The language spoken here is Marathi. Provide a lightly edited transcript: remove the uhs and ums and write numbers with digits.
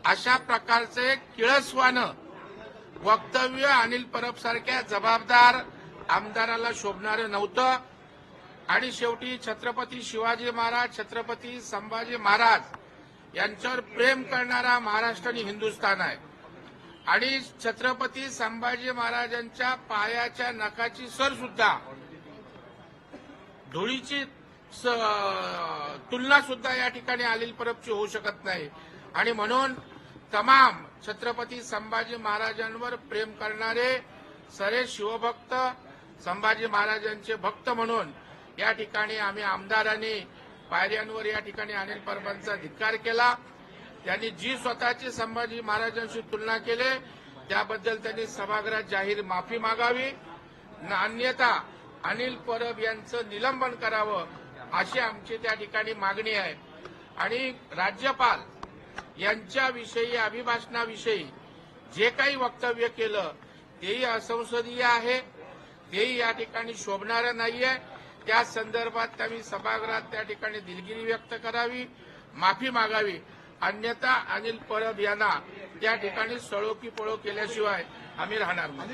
अशा प्रकारचे किळसवानं वक्तव्य अनिल परब सारख्या जबाबदार आमदाराला शोभणारं नव्हतं आणि शेवटी छत्रपती शिवाजी महाराज, छत्रपती संभाजी महाराज यांच्यावर प्रेम करणारा महाराष्ट्र आणि हिंदुस्थान आहे आणि छत्रपती संभाजी महाराजांच्या पायाच्या नखाची सर सुद्धा धुळीची तुलना सुद्धा या ठिकाणी अनिल परबची होऊ शकत नाही आणि म्हणून तमाम छत्रपती संभाजी महाराजांवर प्रेम करणारे सारे शिवभक्त, संभाजी महाराजांचे भक्त म्हणून या ठिकाणी आम्ही आमदारांनी पायऱ्यांवर या ठिकाणी अनिल परबांचा धिक्कार केला। त्यांनी जी स्वतःची संभाजी महाराजांशी तुलना केली त्याबद्दल त्यांनी सभागृहात जाहीर माफी मागावी, अन्यथा अनिल परब यांचं निलंबन करावं अशी आमची त्या ठिकाणी मागणी आहे। आणि राज्यपाल यांच्याविषयी, अभिभाषणाविषयी जे काही वक्तव्य केलं तेही असंसदीय आहे, तेही या ठिकाणी शोभणारं नाहीये। त्या संदर्भात त्यांनी सभागृहात त्या ठिकाणी दिलगिरी व्यक्त करावी, माफी मागावी, अन्यथा अनिल परब यांना त्या ठिकाणी सळो की पळो केल्याशिवाय आम्ही राहणार नाही।